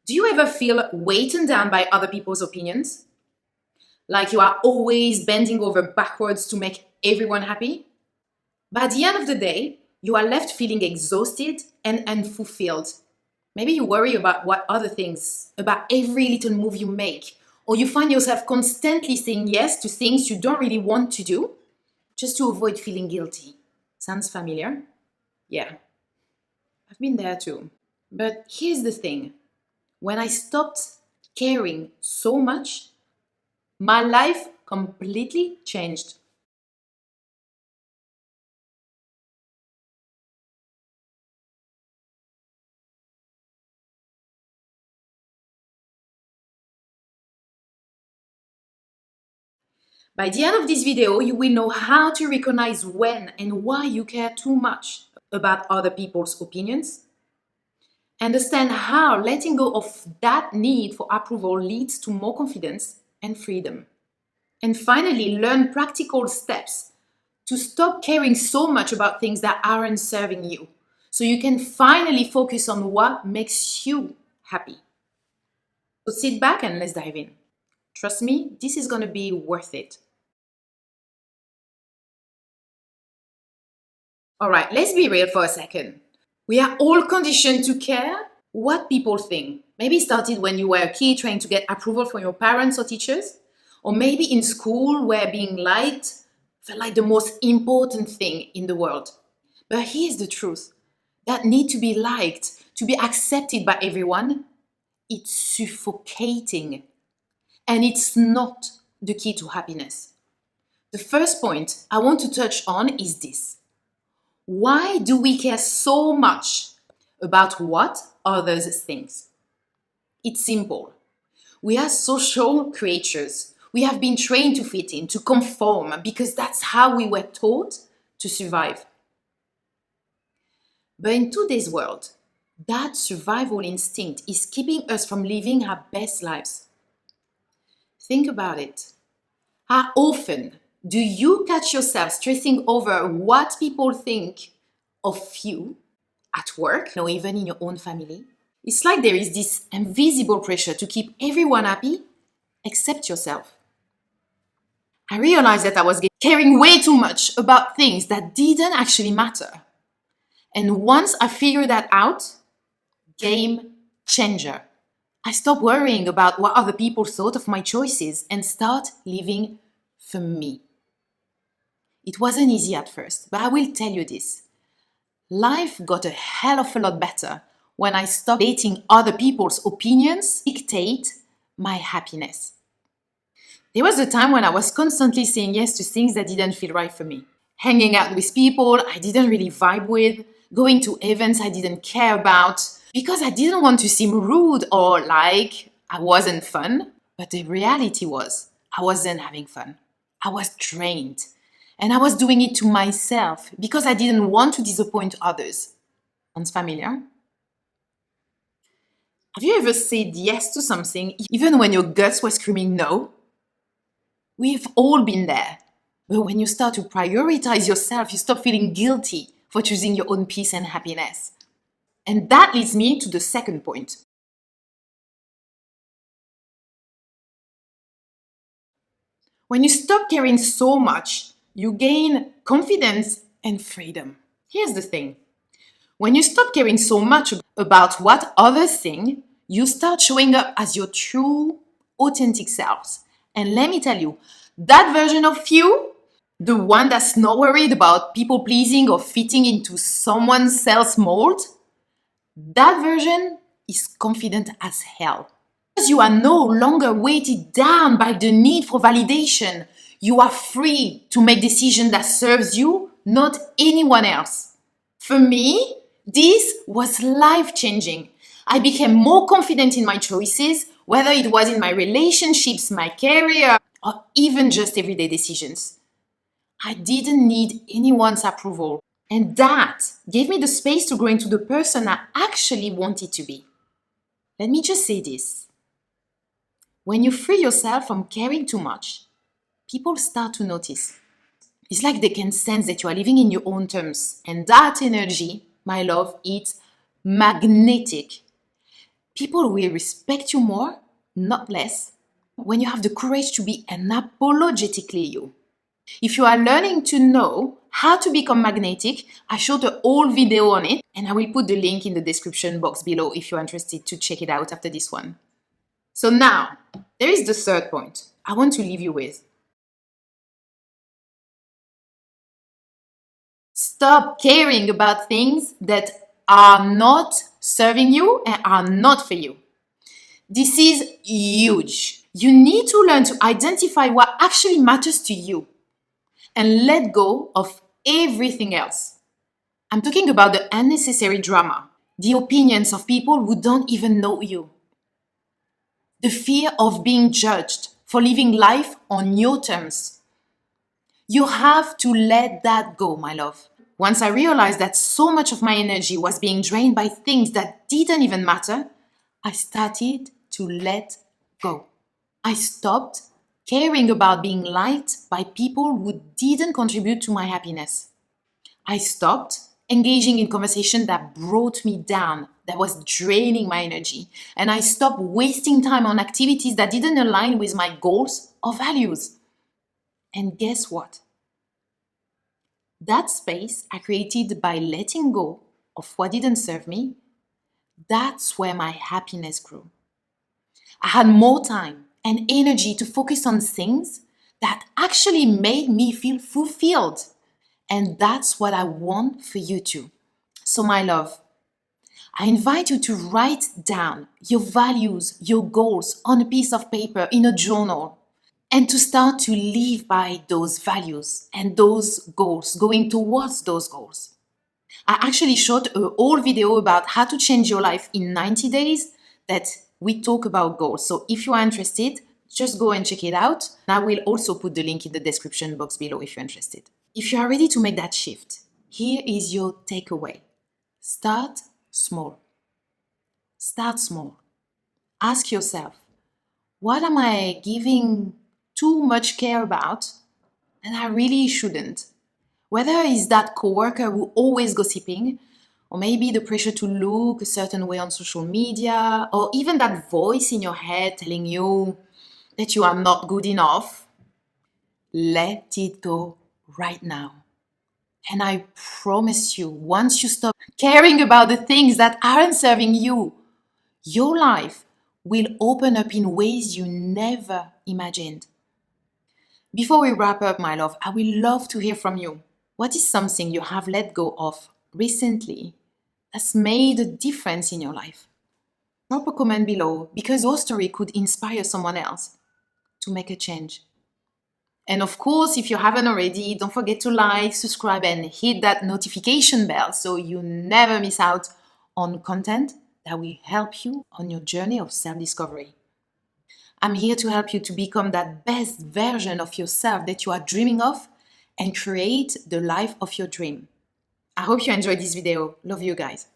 Do you ever feel weighted down by other people's opinions? Like you are always bending over backwards to make everyone happy? By the end of the day, you are left feeling exhausted and unfulfilled. Maybe you worry about what other things, about every little move you make, or you find yourself constantly saying yes to things you don't really want to do just to avoid feeling guilty. Sounds familiar? Yeah, I've been there too. But here's the thing. When I stopped caring so much, my life completely changed. By the end of this video, you will know how to recognize when and why you care too much about other people's opinions, understand how letting go of that need for approval leads to more confidence and freedom, and finally, learn practical steps to stop caring so much about things that aren't serving you, so you can finally focus on what makes you happy. So sit back and let's dive in. Trust me, this is going to be worth it. All right, let's be real for a second. We are all conditioned to care what people think. Maybe it started when you were a kid trying to get approval from your parents or teachers, or maybe in school where being liked felt like the most important thing in the world. But here's the truth. That need to be liked, to be accepted by everyone, it's suffocating. And it's not the key to happiness. The first point I want to touch on is this. Why do we care so much about what others think? It's simple. We are social creatures. We have been trained to fit in, to conform, because that's how we were taught to survive. But in today's world, that survival instinct is keeping us from living our best lives. Think about it. How often do you catch yourself stressing over what people think of you at work or even in your own family? It's like there is this invisible pressure to keep everyone happy except yourself. I realized that I was caring way too much about things that didn't actually matter. And once I figured that out, game changer. I stopped worrying about what other people thought of my choices and start living for me. It wasn't easy at first, but I will tell you this. Life got a hell of a lot better when I stopped letting other people's opinions dictate my happiness. There was a time when I was constantly saying yes to things that didn't feel right for me. Hanging out with people I didn't really vibe with, going to events I didn't care about, because I didn't want to seem rude or like I wasn't fun. But the reality was, I wasn't having fun. I was drained. And I was doing it to myself because I didn't want to disappoint others. Sounds familiar? Have you ever said yes to something even when your guts were screaming no? We've all been there. But when you start to prioritize yourself, you stop feeling guilty for choosing your own peace and happiness. And that leads me to the second point. When you stop caring so much, you gain confidence and freedom. Here's the thing. When you stop caring so much about what others think, you start showing up as your true, authentic selves. And let me tell you, that version of you, the one that's not worried about people pleasing or fitting into someone else's mold, that version is confident as hell. Because you are no longer weighted down by the need for validation. You are free to make decisions that serves you, not anyone else. For me, this was life-changing. I became more confident in my choices, whether it was in my relationships, my career, or even just everyday decisions. I didn't need anyone's approval. And that gave me the space to grow into the person I actually wanted to be. Let me just say this. When you free yourself from caring too much, people start to notice. It's like they can sense that you are living in your own terms. And that energy, my love, it's magnetic. People will respect you more, not less, when you have the courage to be unapologetically you. If you are learning to know how to become magnetic, I showed a whole video on it, and I will put the link in the description box below if you're interested to check it out after this one. So now, there is the third point I want to leave you with. Stop caring about things that are not serving you and are not for you. This is huge. You need to learn to identify what actually matters to you and let go of everything else. I'm talking about the unnecessary drama, the opinions of people who don't even know you, the fear of being judged for living life on your terms. You have to let that go, my love. Once I realized that so much of my energy was being drained by things that didn't even matter, I started to let go. I stopped caring about being liked by people who didn't contribute to my happiness. I stopped engaging in conversation that brought me down, that was draining my energy. And I stopped wasting time on activities that didn't align with my goals or values. And guess what? That space I created by letting go of what didn't serve me, that's where my happiness grew. I had more time and energy to focus on things that actually made me feel fulfilled. And that's what I want for you too. So, my love, I invite you to write down your values, your goals on a piece of paper in a journal, and to start to live by those values and those goals, going towards those goals. I actually shot a whole video about how to change your life in 90 days that we talk about goals. So if you are interested, just go and check it out. I will also put the link in the description box below if you're interested. If you are ready to make that shift, here is your takeaway. Start small. Start small. Ask yourself, what am I giving too much care about and I really shouldn't? Whether it's that coworker who always gossiping, or maybe the pressure to look a certain way on social media, or even that voice in your head telling you that you are not good enough, let it go right now. And I promise you, once you stop caring about the things that aren't serving you, your life will open up in ways you never imagined. Before we wrap up, my love, I would love to hear from you. What is something you have let go of recently that's made a difference in your life? Drop a comment below because your story could inspire someone else to make a change. And of course, if you haven't already, don't forget to like, subscribe, and hit that notification bell so you never miss out on content that will help you on your journey of self-discovery. I'm here to help you to become that best version of yourself that you are dreaming of and create the life of your dream. I hope you enjoyed this video. Love you guys.